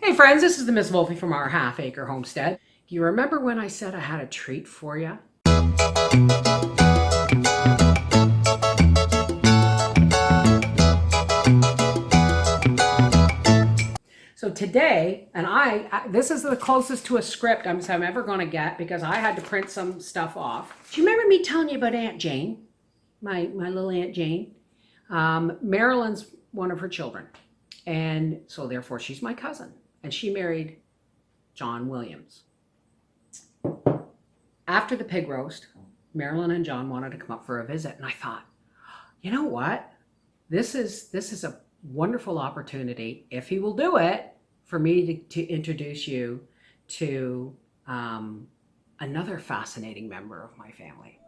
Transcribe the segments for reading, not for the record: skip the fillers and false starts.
Hey friends, this is the Miss Wolfie from our half-acre homestead. Do you remember when I said I had a treat for you? So today, and this is the closest to a script I'm ever going to get because I had to print some stuff off. Do you remember me telling you about Aunt Jane? My little Aunt Jane? Marilyn's one of her children. And so therefore she's my cousin. And she married John Williams. After the pig roast, Marilyn and John wanted to come up for a visit. And I thought, you know what? This is a wonderful opportunity, if he will do it, for me to introduce you to another fascinating member of my family.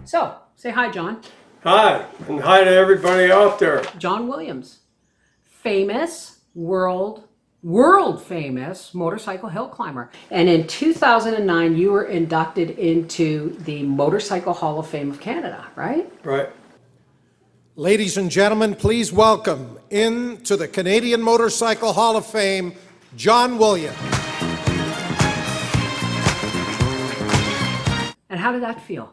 So, say hi, John. Hi, and hi to everybody out there. John Williams, famous, world famous motorcycle hill climber. And in 2009, you were inducted into the Motorcycle Hall of Fame of Canada, right? Right. Ladies and gentlemen, please welcome into the Canadian Motorcycle Hall of Fame, John Williams. And how did that feel?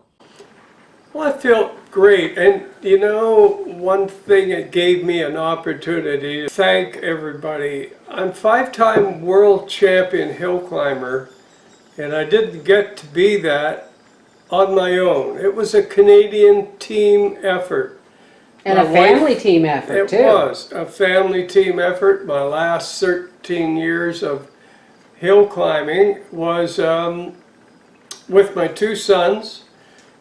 Well, I felt great. And you know, one thing, it gave me an opportunity to thank everybody. I'm 5-time world champion hill climber, and I didn't get to be that on my own. It was a Canadian team effort. And a family team effort, too. It was a family team effort. My last 13 years of hill climbing was with my 2 sons.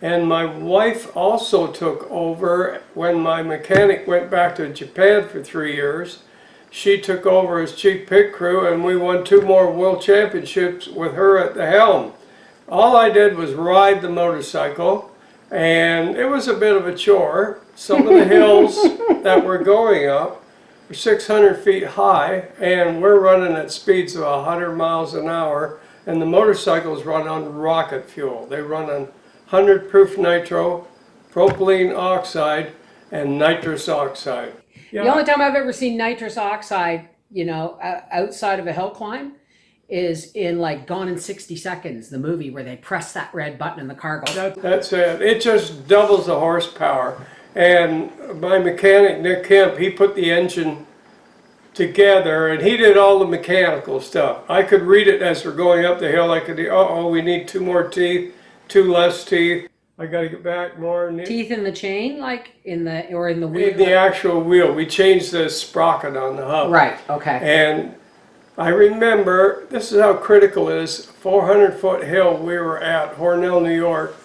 And my wife also took over when my mechanic went back to Japan for 3 years. She took over as chief pit crew, and we won 2 more world championships with her at the helm. All I did was ride the motorcycle, and it was a bit of a chore. Some of the hills that we're going up are 600 feet high, and we're running at speeds of 100 miles an hour, and the motorcycles run on rocket fuel. They run on 100 proof nitro, propylene oxide, and nitrous oxide. Yeah. The only time I've ever seen nitrous oxide, you know, outside of a hill climb is in like Gone in 60 Seconds, the movie where they press that red button and the car goes. That's it. It just doubles the horsepower. And my mechanic, Nick Kemp, he put the engine together and he did all the mechanical stuff. I could read it as we're going up the hill. I could, uh-oh, we need 2 more teeth. 2 less teeth. I got to get back more. Teeth in the chain, like in the wheel? In the actual wheel. We changed the sprocket on the hub. Right, okay. And I remember, this is how critical it is, 400-foot hill we were at, Hornell, New York.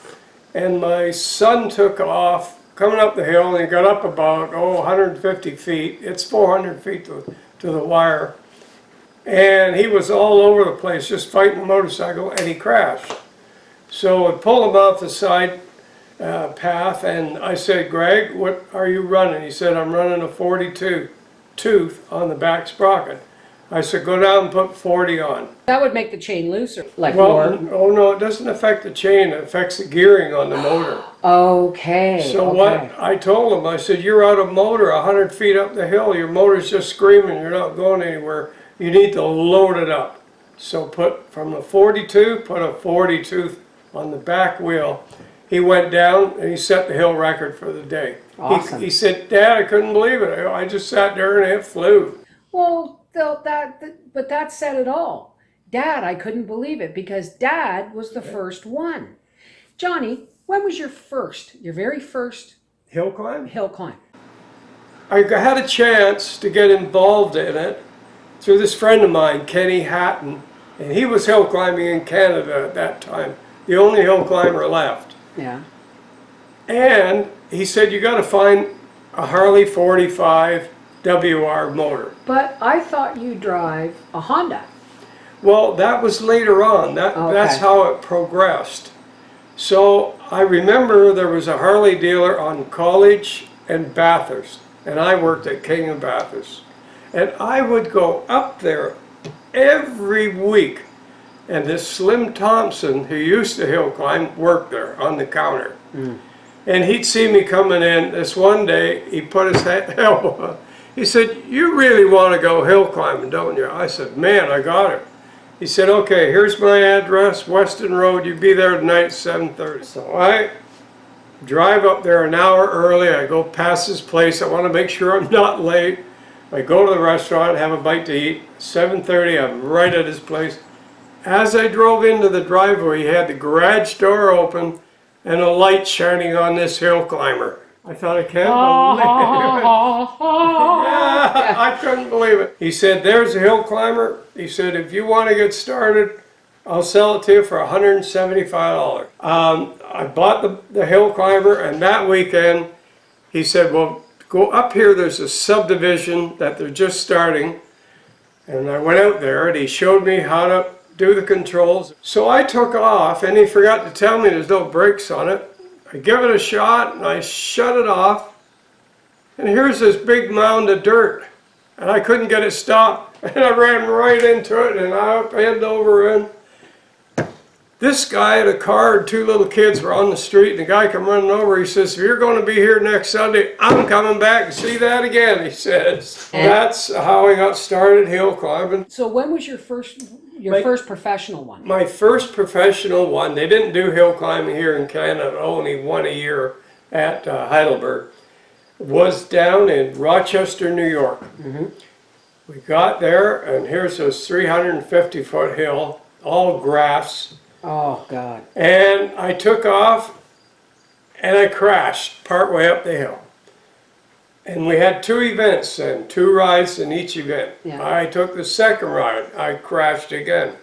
And my son took off, coming up the hill, and he got up about, 150 feet. It's 400 feet to the wire. And he was all over the place, just fighting the motorcycle, and he crashed. So I pulled him off the side path, and I said, Greg, what are you running? He said, I'm running a 42 tooth on the back sprocket. I said, go down and put 40 on. That would make the chain looser, like well, more. Oh no, it doesn't affect the chain, it affects the gearing on the motor. Okay. So what I told him, I said, you're out of motor 100 feet up the hill, your motor's just screaming, you're not going anywhere, you need to load it up. So put from the 42, put a 40 tooth on the back wheel. He went down and he set the hill record for the day. Awesome. He said, Dad, I couldn't believe it. I just sat there and it flew. Well, but that said it all. Dad, I couldn't believe it because Dad was the first one. Johnny, when was your very first Hill climb? hill climb? I had a chance to get involved in it through this friend of mine, Kenny Hatton, and he was hill climbing in Canada at that time, the only hill climber left. Yeah. And he said, you got to find a Harley 45 WR motor. But I thought you drive a Honda. Well, that was later on. That's Okay. how it progressed. So I remember there was a Harley dealer on College and Bathurst, and I worked at King and Bathurst. And I would go up there every week, and this Slim Thompson, who used to hill climb, worked there on the counter. And he'd see me coming in. This one day, he put his elbow on. He said, you really want to go hill climbing, don't you? I said, man, I got it. He said, okay, here's my address, Weston Road. You be there tonight at 7:30. So I drive up there an hour early. I go past his place. I want to make sure I'm not late. I go to the restaurant, have a bite to eat. 7:30, I'm right at his place. As I drove into the driveway, he had the garage door open and a light shining on this hill climber. I thought, I can't believe it. Yeah, I couldn't believe it. He said, there's a hill climber. He said, if you want to get started, I'll sell it to you for $175. I bought the hill climber, and that weekend, he said, well, go up here, there's a subdivision that they're just starting. And I went out there, and he showed me how to do the controls. So I took off, and he forgot to tell me there's no brakes on it. I give it a shot, and I shut it off, and here's this big mound of dirt, and I couldn't get it stopped, and I ran right into it, and I head over in. This guy had a car, and two little kids were on the street, and the guy come running over. He says, if you're going to be here next Sunday, I'm coming back and see that again, he says. That's how I got started hill climbing. So when was your first professional one? My first professional one, they didn't do hill climbing here in Canada, only one a year at Heidelberg, was down in Rochester, New York. We got there, and here's this 350-foot hill, all grass. Oh, God. And I took off, and I crashed partway up the hill. And we had two events and two rides in each event. Yeah. I took the second ride, I crashed again.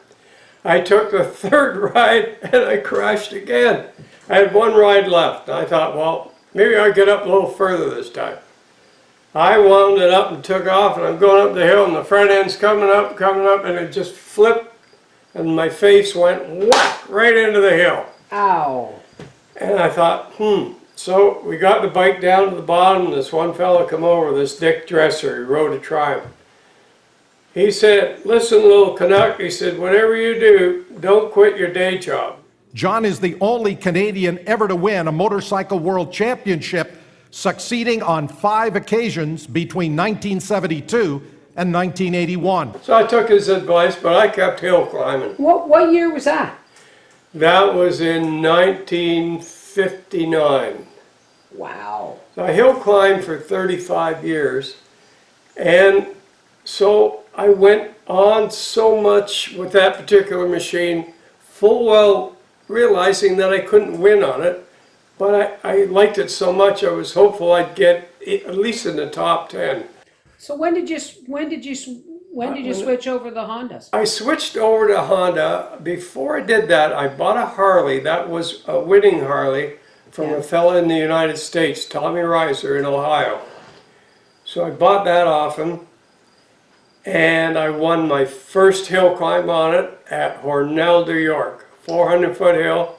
I took the third ride, and I crashed again. I had one ride left, and I thought, well, maybe I'll get up a little further this time. I wound it up and took off, and I'm going up the hill, and the front end's coming up, and it just flipped, and my face went whack right into the hill. Ow. And I thought, So we got the bike down to the bottom, and this one fella come over, this Dick Dresser, he rode a Triumph. He said, listen, little Canuck, he said, whatever you do, don't quit your day job. John is the only Canadian ever to win a motorcycle world championship, succeeding on 5 occasions between 1972 and 1981. So I took his advice, but I kept hill climbing. What year was that? That was in 1959. Wow. So I hill climbed for 35 years, and so I went on so much with that particular machine, full well realizing that I couldn't win on it, but I liked it so much I was hopeful I'd get at least in the top 10. So when did you switch over the Hondas? I switched over to Honda. Before I did that, I bought a Harley. That was a winning Harley from a fella in the United States, Tommy Reiser in Ohio. So I bought that off him, and I won my first hill climb on it at Hornell, New York, 400-foot hill.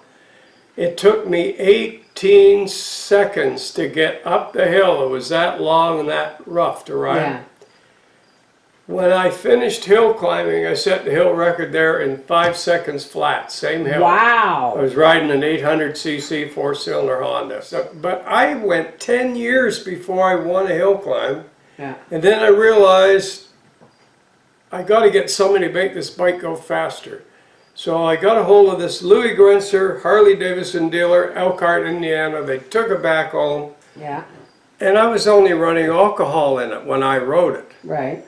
It took me 18 seconds to get up the hill. It was that long and that rough to ride. Yeah. When I finished hill climbing, I set the hill record there in 5 seconds flat, same hill. I Wow. was riding an 800cc 4-cylinder Honda. But I went 10 years before I won a hill climb. Yeah. And then I realized I got to get somebody to make this bike go faster. So I got a hold of this Louis Grenzer Harley Davidson dealer, Elkhart, Indiana. They took it back home. Yeah. And I was only running alcohol in it when I rode it. Right.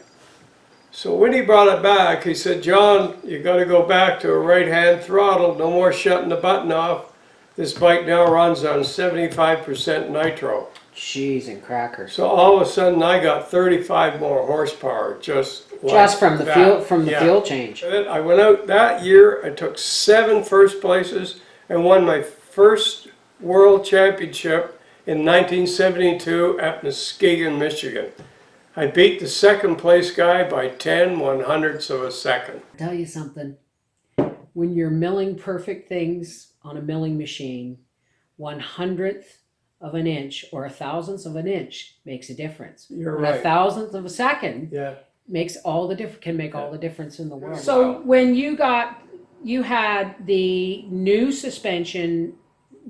So when he brought it back, he said, John, you got to go back to a right-hand throttle. No more shutting the button off. This bike now runs on 75% nitro. Cheese and crackers. So all of a sudden, I got 35 more horsepower just Just from the that. fuel change. And then I went out that year, I took 7 first places and won my first world championship in 1972 at Muskegon, Michigan. I beat the second place guy by 10/100ths of a second. I'll tell you something. When you're milling perfect things on a milling machine, 1/100th of an inch or 1,000th of an inch makes a difference. You're And right. 1,000th of a second Yeah. makes all the can make all the difference in the world. So when you had the new suspension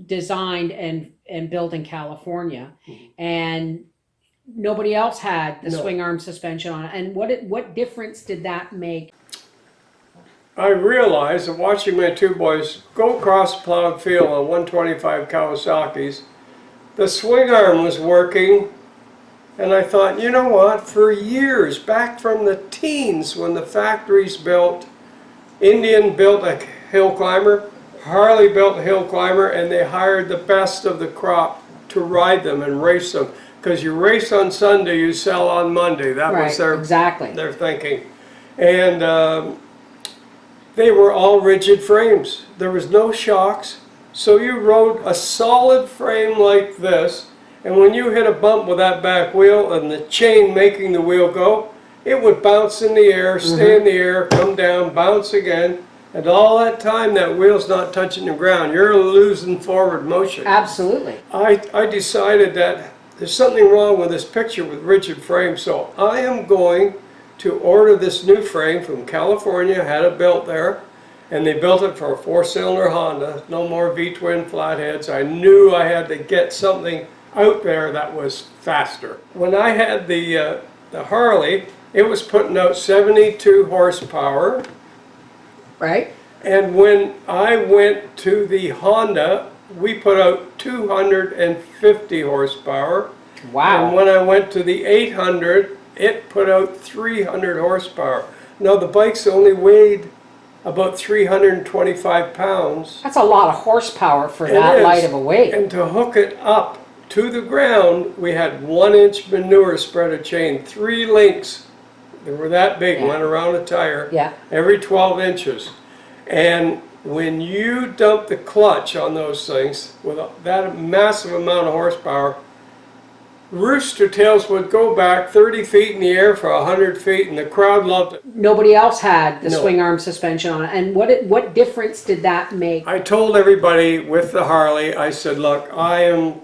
designed and built in California, and nobody else had the No. swing arm suspension on it. And what difference did that make? I realized that watching my 2 boys go across the plowed field on 125 Kawasaki's, the swing arm was working, and I thought, you know what, for years, back from the teens when the factories built, Indian built a hill climber, Harley built a hill climber, and they hired the best of the crop to ride them and race them. Because you race on Sunday, you sell on Monday. That was their thinking. And they were all rigid frames. There was no shocks. So you rode a solid frame like this, and when you hit a bump with that back wheel and the chain making the wheel go, it would bounce in the air, stay in the air, come down, bounce again, and all that time that wheel's not touching the ground. You're losing forward motion. Absolutely. I decided that there's something wrong with this picture with rigid frame, so I am going to order this new frame from California, had it built there, and they built it for a 4-cylinder Honda, no more V-twin flatheads. I knew I had to get something out there that was faster. When I had the Harley, it was putting out 72 horsepower. Right? And when I went to the Honda, we put out 250 horsepower. Wow. And when I went to the 800, it put out 300 horsepower. Now the bikes only weighed about 325 pounds. That's a lot of horsepower for It that is. light of a weight. And to hook it up to the ground, we had 1-inch manure spreader chain, 3 links. They were that big, Yeah. went around a tire, Yeah. every 12 inches. And when you dump the clutch on those things with that massive amount of horsepower, rooster tails would go back 30 feet in the air for 100 feet, and the crowd loved it. Nobody else had the No. swing arm suspension on it. And what difference did that make? I told everybody with the Harley, I said, look, I'm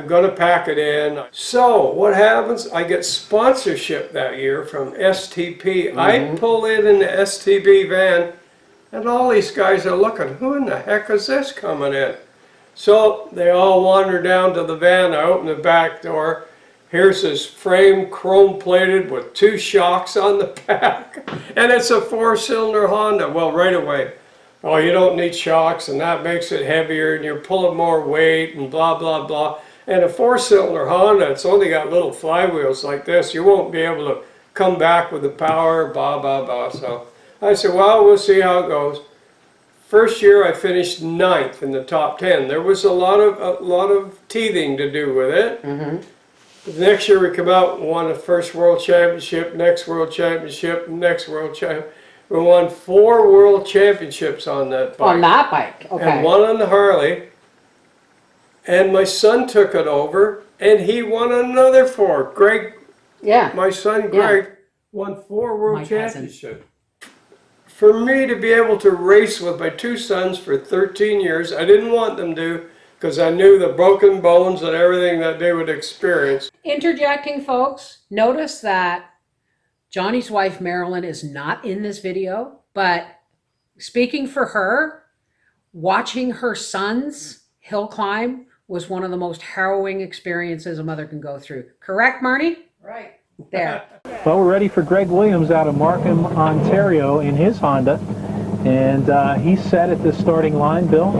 going to pack it in. So what happens? I get sponsorship that year from STP. I pull in the STP van, and all these guys are looking, who in the heck is this coming in? So they all wander down to the van. I open the back door. Here's this frame, chrome plated with 2 shocks on the back. And it's a 4-cylinder Honda. Well, right away, oh, you don't need shocks, and that makes it heavier, and you're pulling more weight, and blah, blah, blah. And a 4-cylinder Honda, it's only got little flywheels like this. You won't be able to come back with the power, blah, blah, blah. So I said, well, we'll see how it goes. First year I finished 9th in the top 10. There was a lot of teething to do with it. The next year we come out and won the first world championship, next world championship, next world championship. We won 4 world championships on that bike. On that bike, okay. And 1 on the Harley. And my son took it over, and he won another 4. Greg, Yeah. my son Greg, won 4 world My cousin. championships. For me to be able to race with my 2 sons for 13 years, I didn't want them to, because I knew the broken bones and everything that they would experience. Interjecting, folks, notice that Johnny's wife, Marilyn, is not in this video, but speaking for her, watching her sons hill climb was one of the most harrowing experiences a mother can go through. Correct, Marnie? Right. There. Well, we're ready for Greg Williams out of Markham, Ontario in his Honda. And he's set at the starting line, Bill.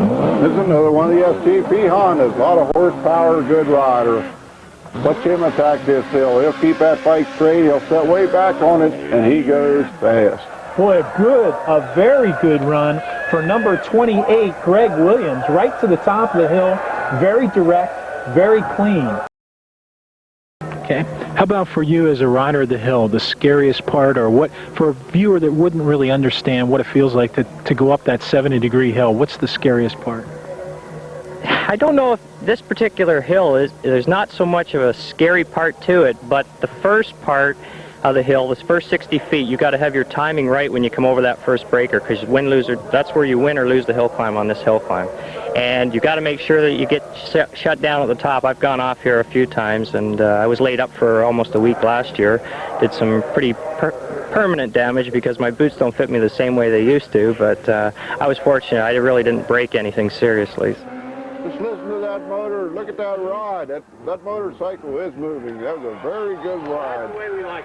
This is another one of the STP Hondas. A lot of horsepower, good rider. Watch him attack this hill. He'll keep that bike straight. He'll set way back on it, and he goes fast. Boy, a very good run for number 28, Greg Williams, right to the top of the hill. Very direct, very clean. Okay. How about for you as a rider of the hill, the scariest part, or what, for a viewer that wouldn't really understand what it feels like to go up that 70-degree hill, what's the scariest part? I don't know if this particular hill there's not so much of a scary part to it, but the first part of the hill, this first 60 feet, you got to have your timing right when you come over that first breaker, because that's where you win or lose the hill climb on this hill climb. And you got to make sure that you get shut down at the top. I've gone off here a few times, and I was laid up for almost a week last year. Did some pretty permanent damage because my boots don't fit me the same way they used to, but I was fortunate. I really didn't break anything seriously. Just listen to that motor. Look at that ride. That motorcycle is moving. That was a very good ride.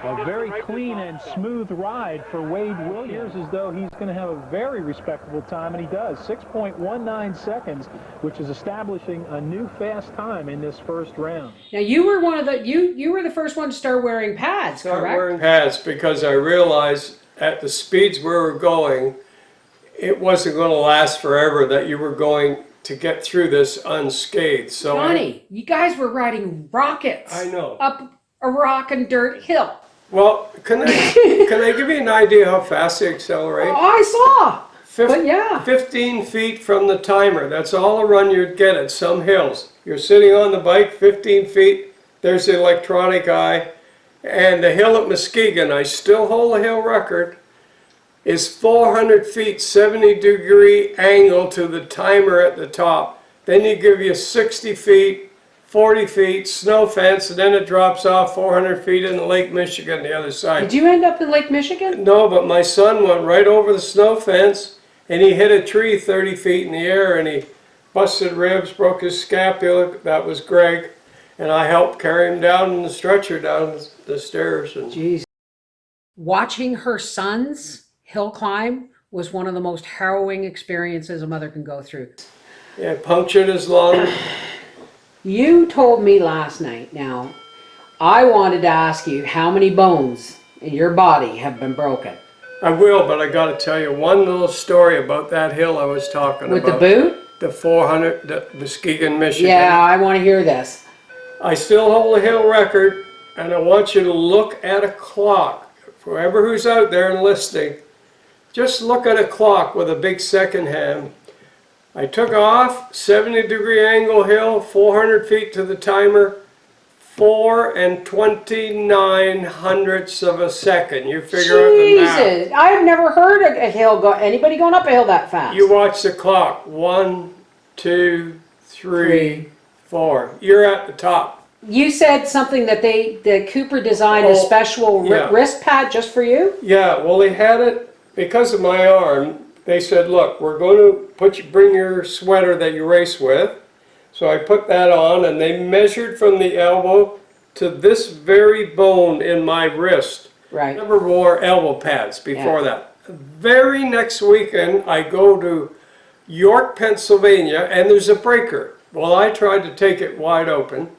A very clean and smooth ride for Wade Williams, as though he's going to have a very respectable time, and he does. 6.19 seconds, which is establishing a new fast time in this first round. Now you were one of the you were the first one to start wearing pads, correct? Start wearing pads because I realized at the speeds we were going, it wasn't going to last forever, that you were going to get through this unscathed. So Johnny, you guys were riding rockets. I know. Up a rock and dirt hill. Well, can I give you an idea how fast they accelerate? Oh, I saw. But yeah. 15 feet from the timer. That's all the run you'd get at some hills. You're sitting on the bike, 15 feet. There's the electronic eye. And the hill at Muskegon, I still hold the hill record, is 400 feet, 70-degree angle to the timer at the top. Then you give you 60 feet, 40 feet, snow fence, and then it drops off 400 feet into Lake Michigan the other side. Did you end up in Lake Michigan? No, but my son went right over the snow fence, and he hit a tree 30 feet in the air, and he busted ribs, broke his scapula. That was Greg. And I helped carry him down in the stretcher down the stairs. And Jeez. Watching her son's hill climb was one of the most harrowing experiences a mother can go through. yeah, punctured his lung. You told me last night, now, I wanted to ask you how many bones in your body have been broken. I will, but I got to tell you one little story about that hill I was talking With about. the boot? The 400, the Muskegon, Michigan. Yeah, I want to hear this. I still hold the hill record, and I want you to look at a clock. Whoever who's out there and listening, just look at a clock with a big second hand. I took off, 70-degree angle hill, 400 feet to the timer, 4 29/100ths of a second. You figure out the math. Jesus, I've never heard a hill anybody going up a hill that fast. You watch the clock. 1, 2, 3, 4. You're at the top. You said something that Cooper designed a special yeah. wrist pad just for you? Yeah, well, they had it because of my arm. They said, look, we're going to bring your sweater that you race with. So I put that on, and they measured from the elbow to this very bone in my wrist. Right. I never wore elbow pads before that. Very next weekend, I go to York, Pennsylvania, and there's a breaker. Well, I tried to take it wide open.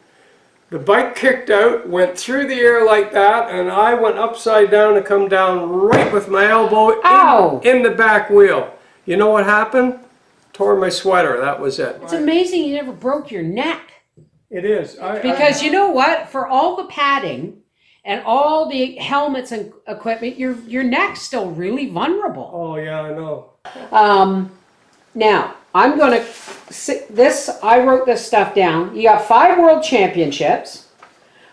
The bike kicked out, went through the air like that, and I went upside down to come down right with my elbow in the back wheel. You know what happened? Tore my sweater. That was it. It's amazing you never broke your neck. It is. Because you know what? For all the padding and all the helmets and equipment, your neck's still really vulnerable. Oh, yeah, I know. Now, I'm going to, I wrote this stuff down. You got 5 world championships,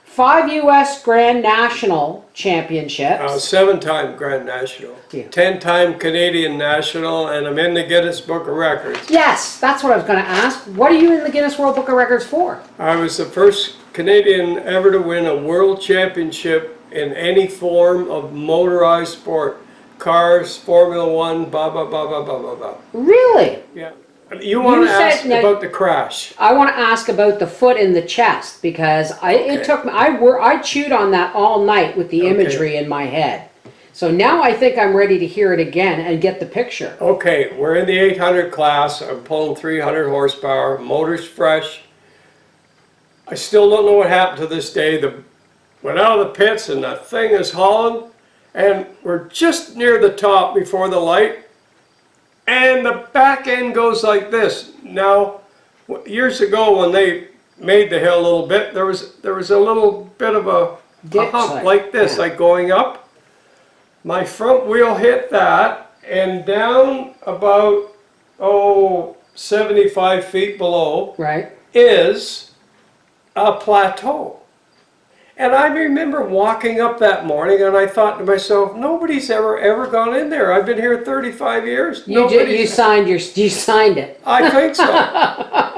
5 U.S. Grand National Championships. 7-time Grand National, 10-time Canadian National, and I'm in the Guinness Book of Records. Yes, that's what I was going to ask. What are you in the Guinness World Book of Records for? I was the first Canadian ever to win a world championship in any form of motorized sport. Cars, Formula One, blah, blah, blah, blah, blah, blah, blah. Really? Yeah. You want to ask about the crash? I want to ask about the foot in the chest because it took me. I chewed on that all night with the imagery in my head. So now I think I'm ready to hear it again and get the picture. Okay, we're in the 800 class. I'm pulling 300 horsepower. Motor's fresh. I still don't know what happened to this day. Went out of the pits and the thing is hauling, and we're just near the top before the light. And the back end goes like this. Now, years ago when they made the hill a little bit. There was a little bit of a Ditch, hump like this, yeah. like going up. My front wheel hit that, and down about 75 feet below Right. is a plateau. And I remember walking up that morning, and I thought to myself, nobody's ever gone in there. I've been here 35 years. You signed it. I think so.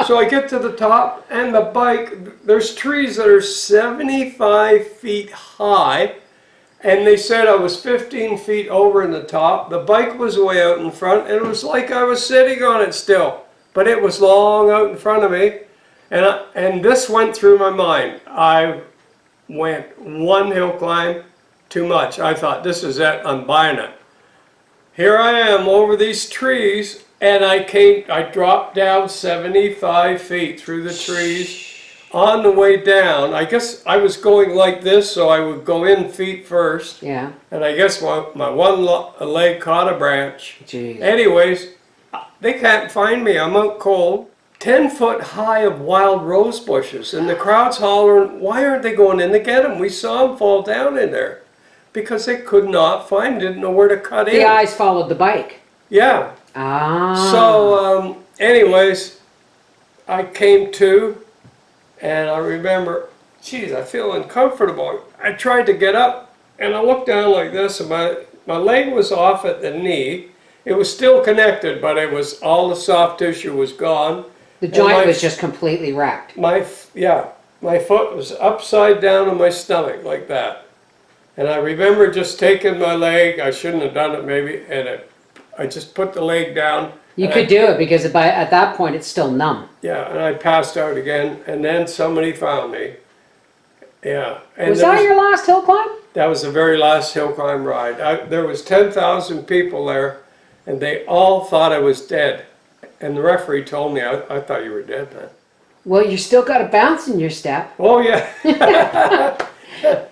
So I get to the top, and the bike, there's trees that are 75 feet high, and they said I was 15 feet over in the top. The bike was way out in front, and it was like I was sitting on it still, but it was long out in front of me, and this went through my mind. I went one hill climb too much. I thought, this is it, I'm buying it. Here I am over these trees, and I dropped down 75 feet through the trees. On the way down, I guess I was going like this, so I would go in feet first. Yeah. And I guess my one leg caught a branch. Jeez. Anyways, they can't find me, I'm out cold. 10 foot high of wild rose bushes, and the crowd's hollering, why aren't they going in to get them? We saw them fall down in there. Because they could not find, didn't know where to cut in. The eyes followed the bike. Yeah. Ah. So, anyways, I came to, and I remember, geez, I feel uncomfortable. I tried to get up, and I looked down like this, and my leg was off at the knee. It was still connected, but it was, all the soft tissue was gone. The joint was just completely wrecked. My foot was upside down on my stomach like that. And I remember just taking my leg, I shouldn't have done it maybe, and I just put the leg down. You could do it because at that point it's still numb. Yeah, and I passed out again, and then somebody found me. Yeah. And Was that your last hill climb? That was the very last hill climb ride. There was 10,000 people there, and they all thought I was dead. And the referee told me, I thought you were dead, man. Well, you still got a bounce in your step. Oh, yeah.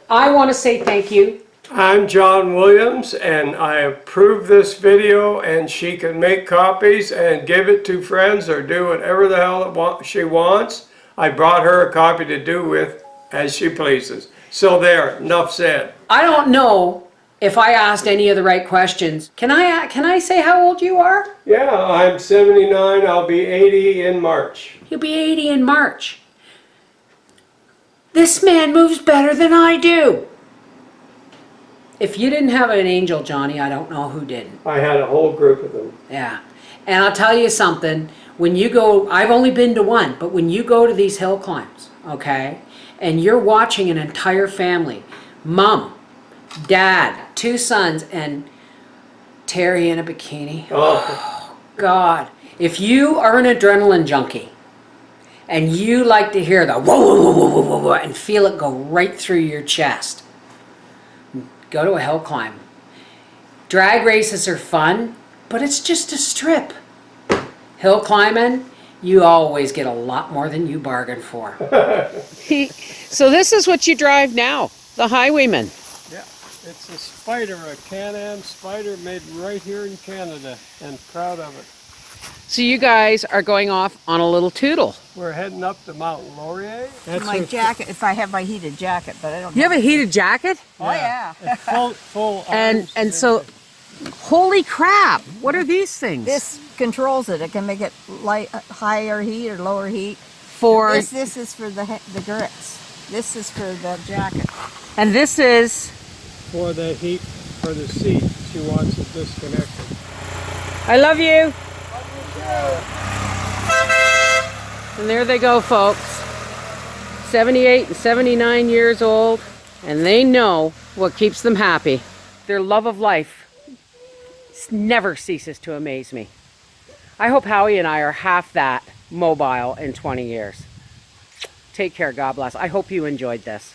I want to say thank you. I'm John Williams, and I approve this video, and she can make copies and give it to friends or do whatever the hell she wants. I brought her a copy to do with as she pleases. So there, enough said. I don't know if I asked any of the right questions. Can I say how old you are? Yeah, I'm 79. I'll be 80 in March. You'll be 80 in March. This man moves better than I do. If you didn't have an angel, Johnny, I don't know who didn't. I had a whole group of them. Yeah. And I'll tell you something. When you go, I've only been to one, but when you go to these hill climbs, okay, and you're watching an entire family, mom, dad, 2 sons, and Terry in a bikini. Oh, God. If you are an adrenaline junkie and you like to hear the whoa, whoa, whoa, whoa, whoa, whoa, and feel it go right through your chest, go to a hill climb. Drag races are fun, but it's just a strip. Hill climbing, you always get a lot more than you bargained for. So this is what you drive now, the Highwayman. yeah. It's a Spider, a Can-Am Spider made right here in Canada, and proud of it. So you guys are going off on a little tootle. We're heading up to Mount Laurier. That's My jacket, if I have my heated jacket, but I don't. You have a heated jacket? Oh yeah. It's full And so, holy crap, what are these things? This controls it. It can make it light, higher heat or lower heat. For, This is for the grits. This is for the jacket. and this is, for the heat for the seat. She wants it disconnected. I love you. And there they go, folks. 78 and 79 years old, and they know what keeps them happy. Their love of life never ceases to amaze me. I hope Howie and I are half that mobile in 20 years. Take care, God bless. I hope you enjoyed this.